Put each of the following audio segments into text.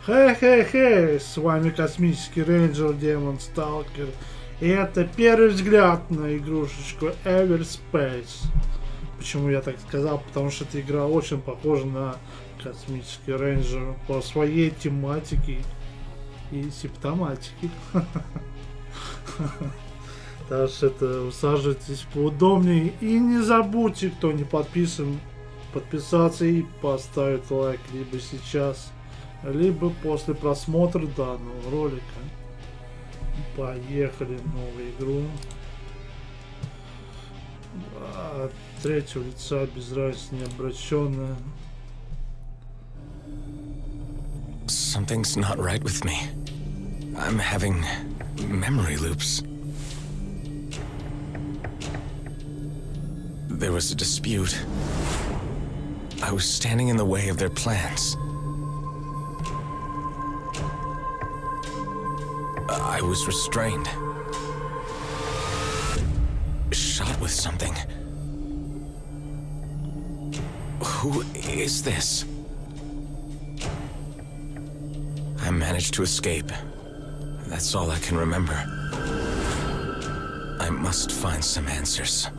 Хей-хей-хей, с вами космический рейнджер demonstalker. И это первый взгляд на игрушечку EVERSPACE. Почему я так сказал? Потому что эта игра очень похожа на космический рейнджер по своей тематике и симптоматике. Так что это усаживайтесь поудобнее и не забудьте, кто не подписан, подписаться и поставить лайк либо сейчас, либо после просмотра данного ролика. Поехали в новую игру. От третьего лица, без разницы, не обращенная. Something's not right with me. I'm having memory loops. There was a dispute. I was standing in the way of their plans. I was restrained. Shot with something. Who is this? I managed to escape. That's all I can remember. I must find some answers.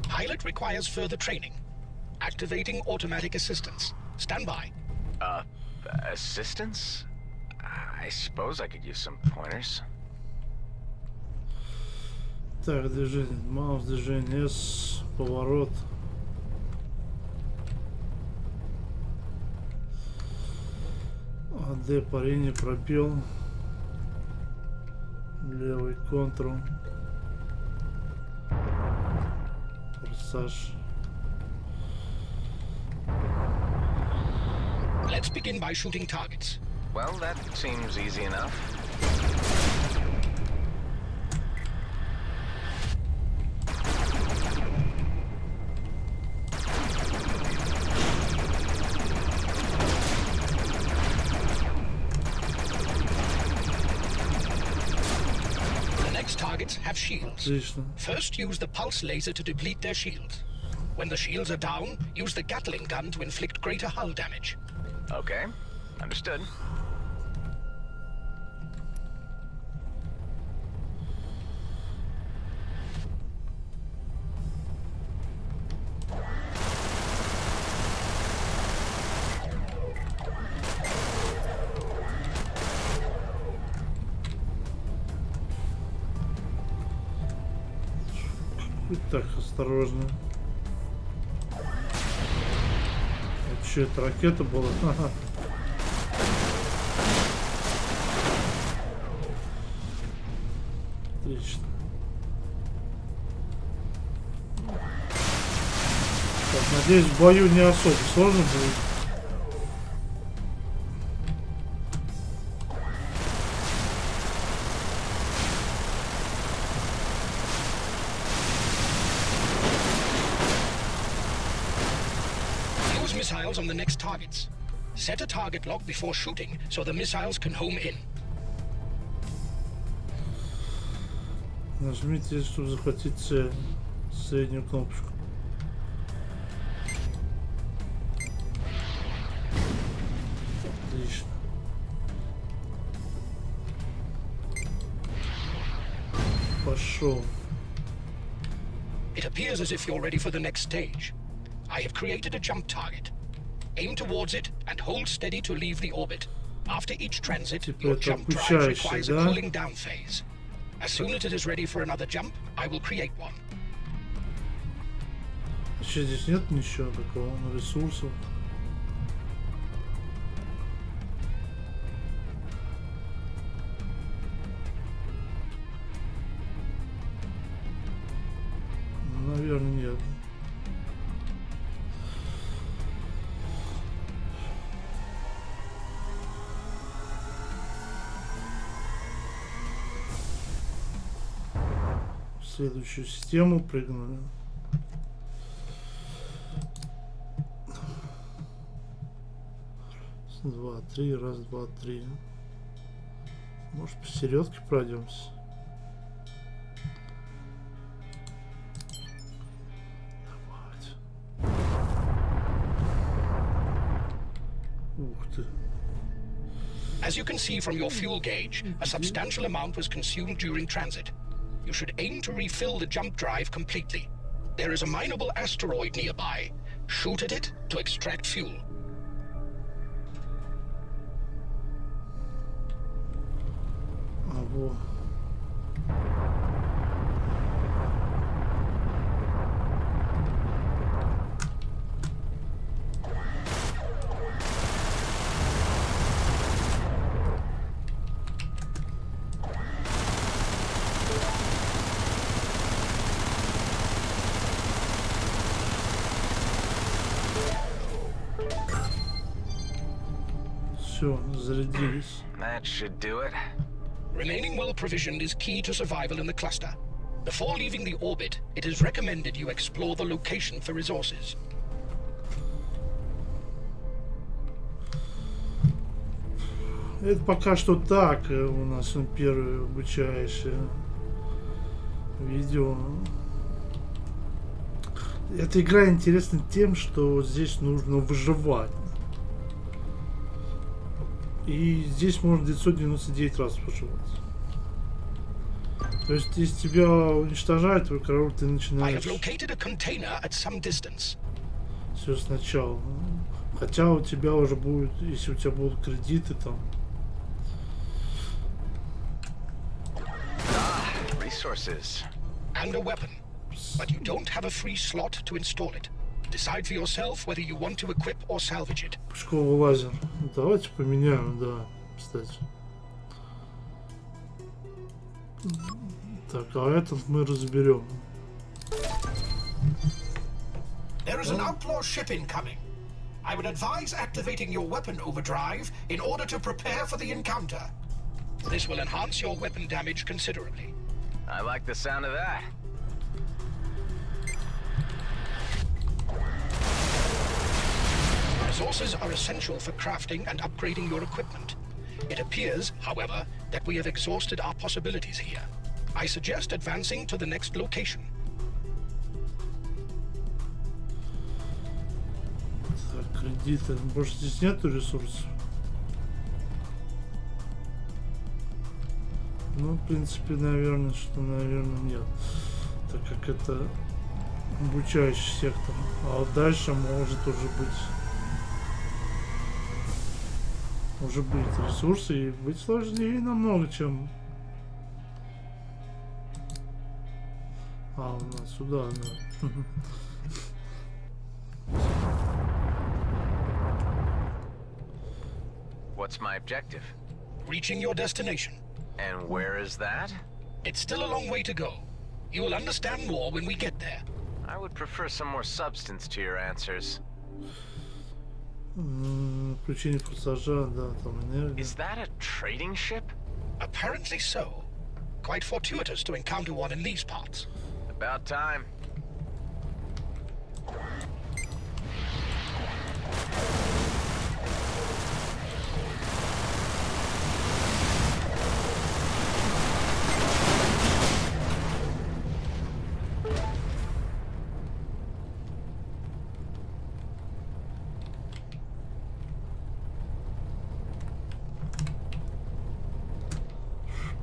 Pilot requires further training. Activating automatic assistance. Stand by. Assistance? I suppose I could use some pointers. Так, движение, маус, движение, S, поворот. АД, парение, пропел. Левый контрол. Форсаж. Let's begin by shooting targets. Well, that seems easy enough. The next targets have shields. Отлично. First, use the pulse laser to deplete their shields. When the shields are down, use the Gatling gun to inflict greater hull damage. Okay, understood. Так, осторожно. Че, это ракета была? Ага. Отлично. Так, надеюсь, в бою не особо сложно будет. Missiles on the next targets. Set a target lock before shooting, so the missiles can home in. Нажмите, чтобы захватить цель. Среднюю кнопочку. Отлично. Пошел. It appears as if you're ready for the next stage. I have created a jump target. Aim towards it and hold steady to leave the orbit. After each transit, your jump drive requires a cooling down phase. As soon as it is ready for another jump, I will create one. Еще здесь нет ничего такого, ресурсов. Наверное, нет. В следующую систему прыгнули. Два, три, раз, два, три. Может, посередке пройдемся? As you can see from your fuel gauge, a substantial amount was consumed during transit. You should aim to refill the jump drive completely. There is a mineable asteroid nearby. Shoot at it to extract fuel. Ого. Все, зарядились. That should do it. Remaining well provisioned is key to survival in the cluster. Before leaving the orbit, it is recommended you explore the location for resources. Это пока что так. У нас первое обучающее видео. Эта игра интересна тем, что здесь нужно выживать. И здесь можно 999 раз выживать. То есть, если тебя уничтожают, твой корабль, ты начинаешь все сначала. Хотя у тебя уже будет, если у тебя будут кредиты там. Resources. And a weapon. But you don't have a free slot to install it. Decide for yourself whether you want to equip or salvage it. Пушковый лазер. Давайте поменяем, да, кстати. Так, а этот мы разберем. There is an outlaw ship incoming. I would advise activating your weapon overdrive in order to prepare for the encounter. This will enhance your weapon damage considerably. I like the sound of that. Resources are essential for crafting and upgrading your equipment. It appears, however, that we have exhausted our possibilities here. I suggest advancing to the next location. Так, кредиты. Больше здесь нету ресурсов. Ну, в принципе, наверное, нет. Так как это обучающий сектор. А вот дальше может уже быть ресурсы и быть сложнее намного, чем... А, у нас сюда, да. What's my objective? Reaching your destination. And where is that? It's still a long way to go. You will understand more when we get there. I would prefer some more substance to your answers. Включение пассажира, да, там энергия. Is that a trading ship? Apparently so. Quite fortuitous to encounter one in these parts. About time.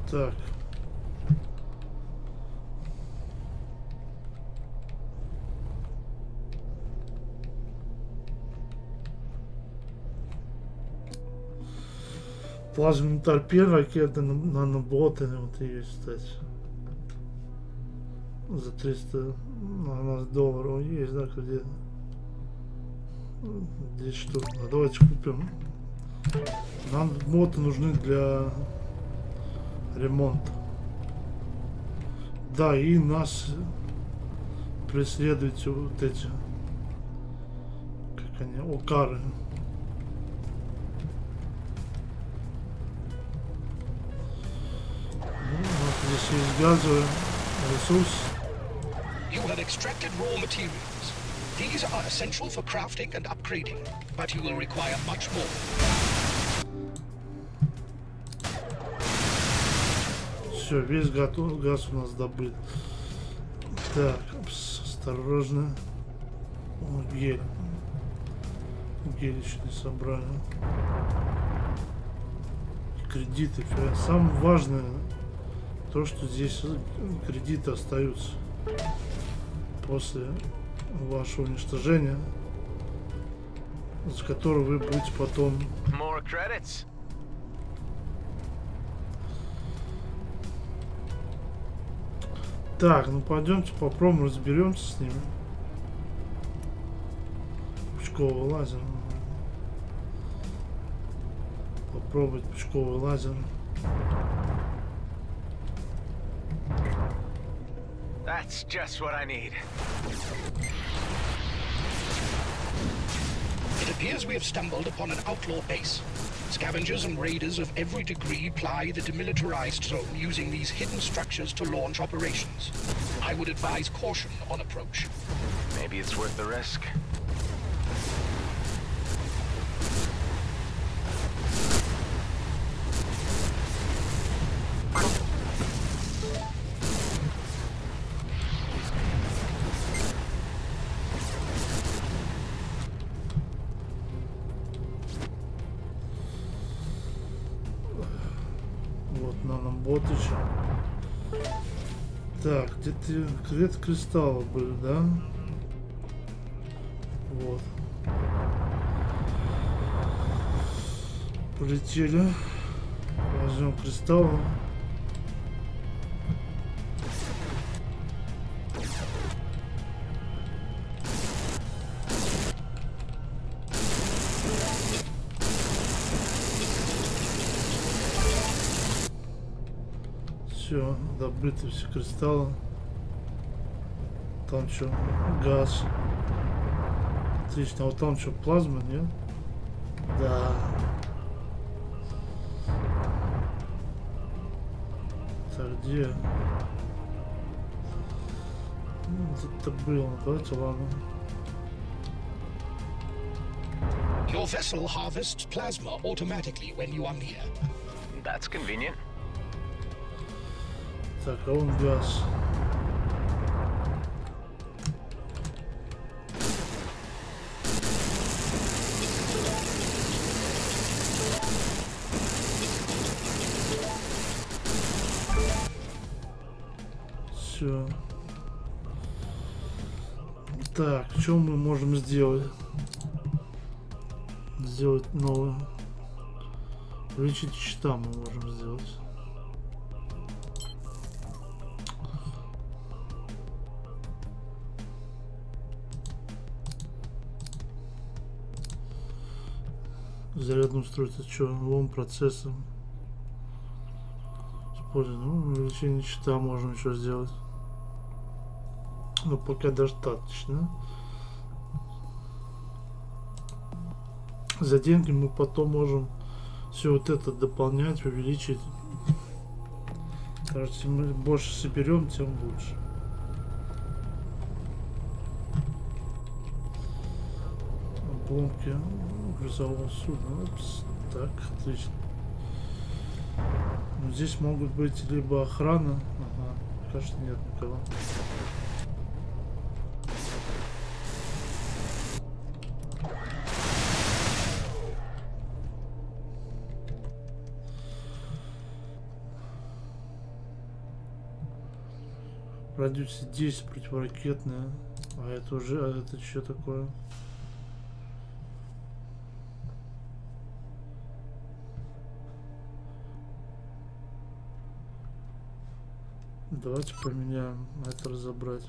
Так. Плазменный торпед, ракеты, наноботы, вот и есть, кстати. За 300 долларов есть, да, кредит. 10 штук. А давайте купим. Нам боты нужны для ремонта. Да, и нас преследуют вот эти, как они, окары. Ну, вот здесь есть газовый ресурс. You have extracted raw materials. These are essential for crafting and upgrading, but you will require much more. Все, весь газ у нас добыт. Так, осторожно. О, гель. Гель еще не собрали. Кредиты. Самое важное то, что здесь кредиты остаются после вашего уничтожения, за которого вы будете потом. Так, ну пойдемте попробуем разберемся с ними. Пучковый лазер. Попробовать пучковый лазер. That's just what I need. It appears we have stumbled upon an outlaw base. Scavengers and raiders of every degree ply the demilitarized zone using these hidden structures to launch operations. I would advise caution on approach. Maybe it's worth the risk. Так, где-то кристаллы были, да? Вот. Полетели. Возьмем кристаллы. Все, добыты все кристаллы. Там что? Газ. Отлично. А вот там что? Плазма, нет? Да. Так, где? Где-то было. Давайте, ладно. Your vessel harvests plasma automatically when you are near. That's convenient. Так, а он газ. Все. Так, что мы можем сделать? Сделать новое. Увеличить счета мы можем сделать. Зарядное устройство, что? Лом процессор. Используем. Ну, увеличение счета можем еще сделать. Но пока достаточно. За деньги мы потом можем все вот это дополнять, увеличить. Короче, чем мы больше соберем, тем лучше. Обломки грузового судна. Опс. Так, отлично. Ну, здесь могут быть либо охрана. Ага, кажется, нет никого. Радиус 10 противоракетная. А это уже, а это что такое? Давайте поменяем, это разобрать.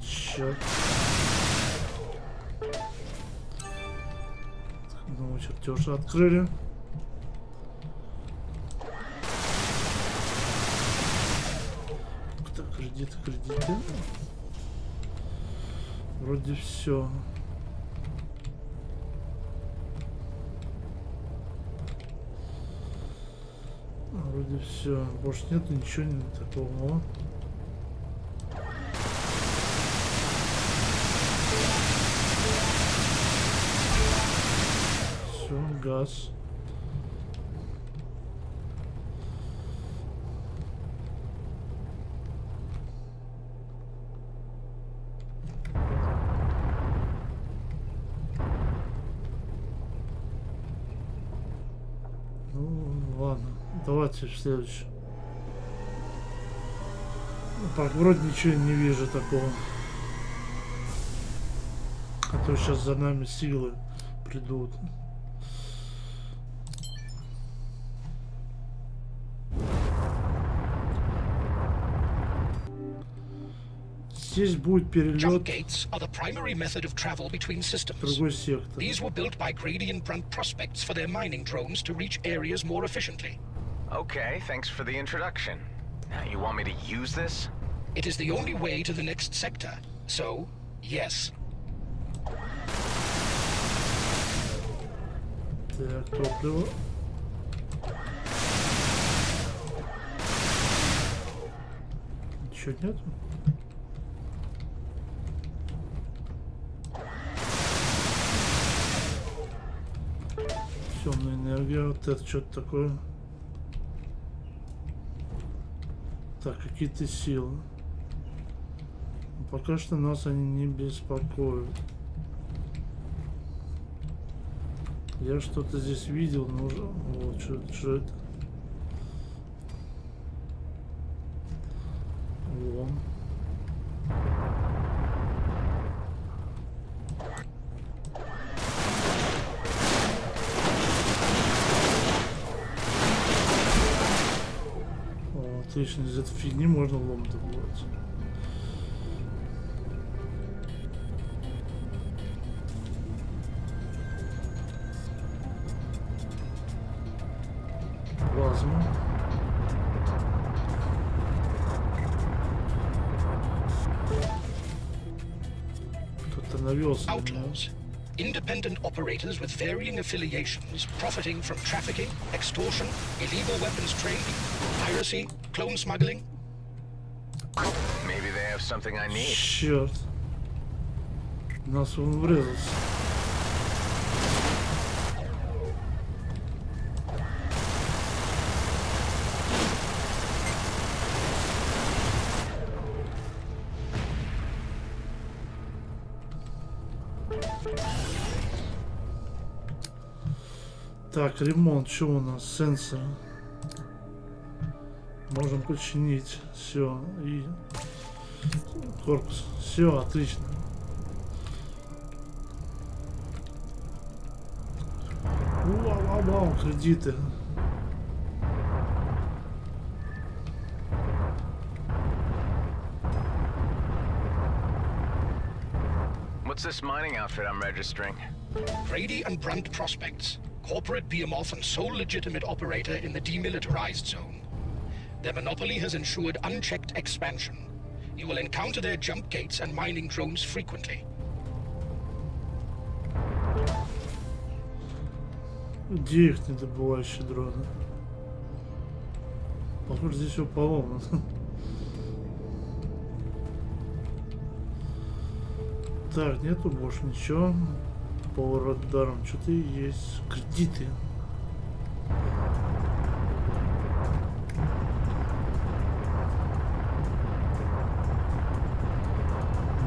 Черт. Ну, чертежи открыли. Так, кредиты. Вроде все. Вроде все. Больше нету ничего не такого. Все, газ. Давайте в следующий. Так, вроде ничего не вижу такого. А то сейчас за нами силы придут. Здесь будет перелет в другой сектор. These were built by Grady and Brunt prospects for their mining drones to reach areas more efficiently. Okay, thanks for the introduction. Now you want me to use this? It is the only way to the next sector. So, yes. Так, топливо. Ничего нету? Темная энергия, вот это что-то такое. Так, какие-то силы. Но пока что нас они не беспокоят. Я что-то здесь видел, но уже... Вот, что это? Вон. Отлично, из этой фигни можно лом добывать. Плазма. Кто-то навелся. Independent operators with varying affiliations, profiting from trafficking, extortion, illegal weapons trade, piracy, clone smuggling. Maybe they have something I need. Черт. Нас он врезался. Так, ремонт, что у нас? Сенсор. Можем починить. Все. И корпус. Все, отлично. Вау, кредиты. What's this mining outfit I'm registering? Grady and Brunt prospects. Corporate behemoth and sole legitimate operator in the demilitarized zone. Their monopoly has ensured unchecked expansion. You will encounter their jump gates and mining drones frequently. Где их недобывающие дроны? Похоже, здесь все поломано. Так, нету больше ничего. По радарам что-то есть. Кредиты.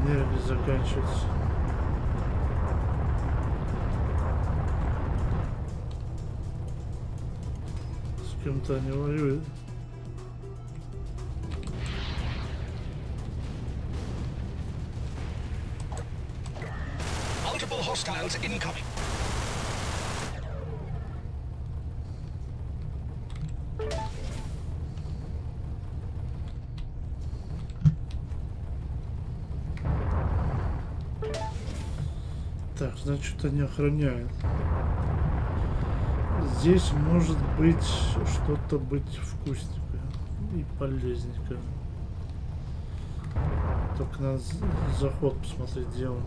Энергия заканчивается. С кем-то они воюют. Hostiles incoming. Так, значит, они охраняют. Здесь может быть что-то быть вкусненькое и полезненькое. Только надо заход посмотреть, где он.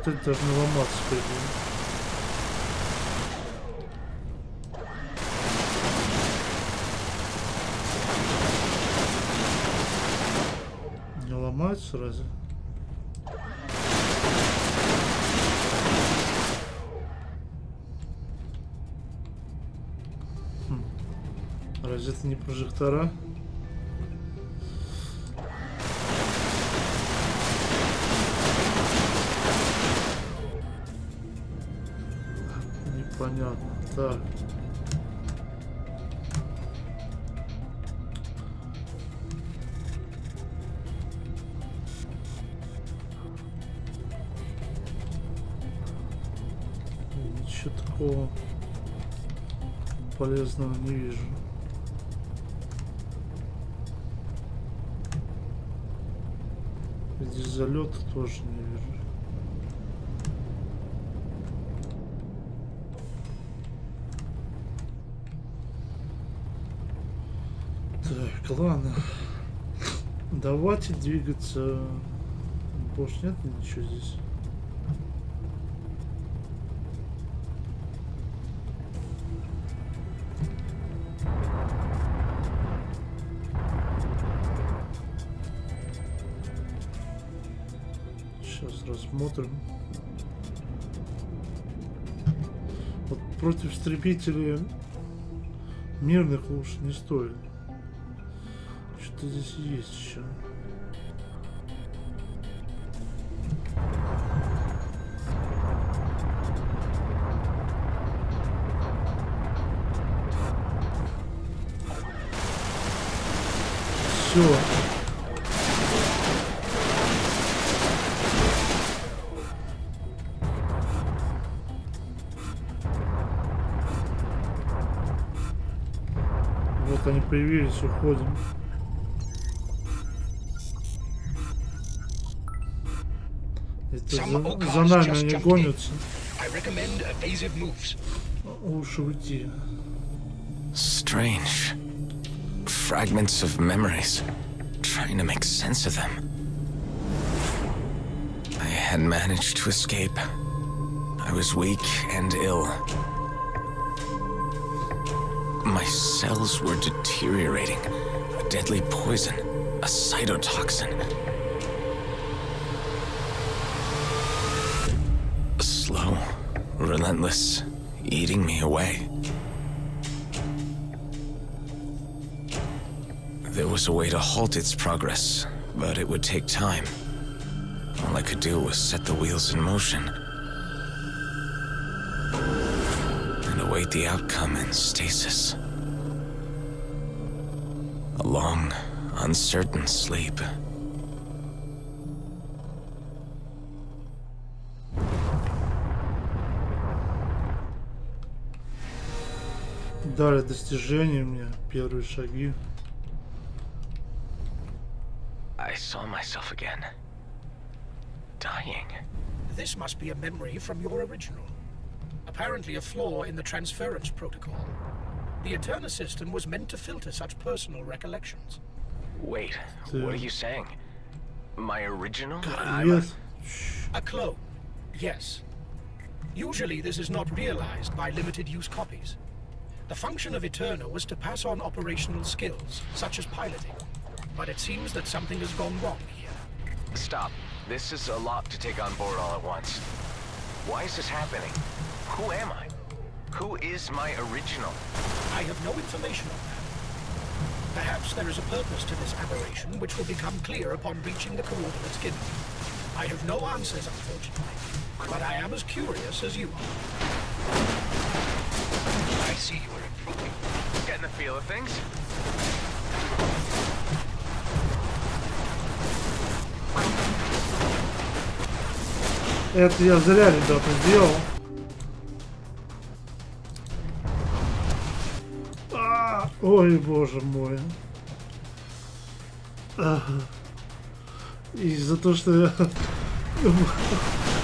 Ты должен ломаться, по идее. Не ломается разве? Разве это не прожектора? Понятно. Так. Ничего такого полезного не вижу. Здесь залета тоже не вижу. Так, ладно. Давайте двигаться. Больше нет ничего здесь. Сейчас рассмотрим. Вот против истребителей мирных лучше не стоит. Что здесь есть еще? Все. Вот они появились, уходим. Это за нами они гонятся. Лучше уйти. Strange. Fragments of memories. Trying to make sense of them. I had managed to escape. I was weak and ill. My cells were deteriorating. A deadly poison. A cytotoxin. Slow, relentless, eating me away. There was a way to halt its progress, but it would take time. All I could do was set the wheels in motion and await the outcome in stasis. A long, uncertain sleep. Дали достижения мне, первые шаги. I saw myself again. Dying. This must be a memory from your original. Apparently a flaw in the transference protocol. The Eterna system was meant to filter such personal recollections. Wait, what are you saying? My original? Yes. A clone, yes. Usually this is not realized by limited use copies. The function of Eterna was to pass on operational skills, such as piloting. But it seems that something has gone wrong here. Stop. This is a lot to take on board all at once. Why is this happening? Who am I? Who is my original? I have no information on that. Perhaps there is a purpose to this aberration which will become clear upon reaching the coordinates given. I have no answers, unfortunately, but I am as curious as you are. I see you are improving. Getting the feel of things? Это я зря, ребята, сделал. Ой, боже мой. И за то, что я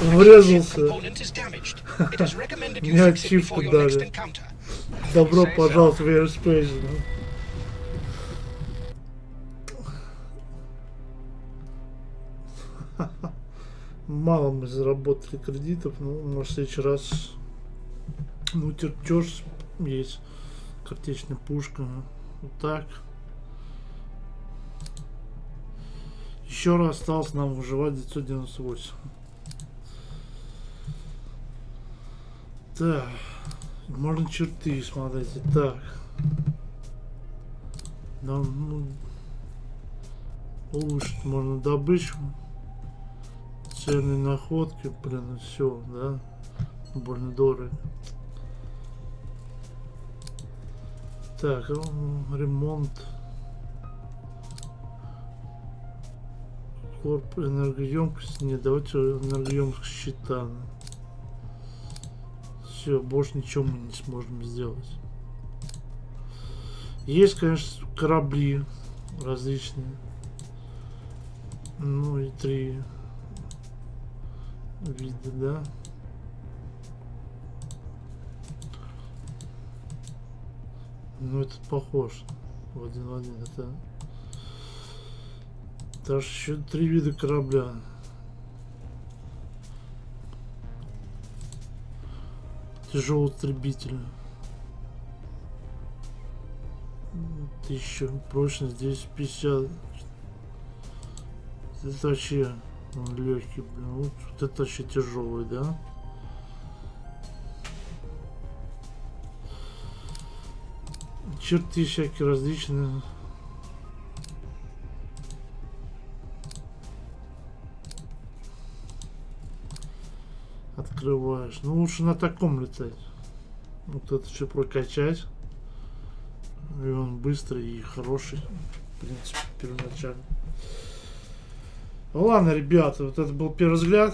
врезался, мне ачивку дали. Добро пожаловать в EVERSPACE. Мало мы заработали кредитов, но на следующий раз, ну, чертеж есть, картечная пушка, вот так. Еще раз осталось нам выживать 998. Так, можно черты смотрите. Так, нам, ну, улучшить можно добычу. Ценные находки, блин, все, да, больно дорого. Так, ремонт. Корпус, энергоемкость. Не, давайте энергоемкость щита. Все, больше ничего мы не сможем сделать. Есть, конечно, корабли различные. Ну и 3 вида, да. Ну этот похож в один в один. Это даже еще 3 вида корабля. Тяжелый истребитель. 1000, прочность 250. Это вообще легкий, блин. Вот это вообще тяжелый, да? Черты всякие различные. Открываешь. Ну лучше на таком летать. Вот это все прокачать. И он быстрый и хороший. В принципе, первоначально. Ну, ладно, ребята, вот это был первый взгляд.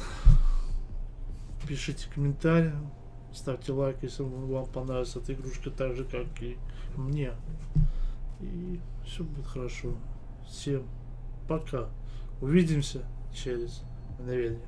Пишите комментарии. Ставьте лайк, если вам понравилась эта игрушка так же, как и мне. И все будет хорошо. Всем пока. Увидимся через мгновение.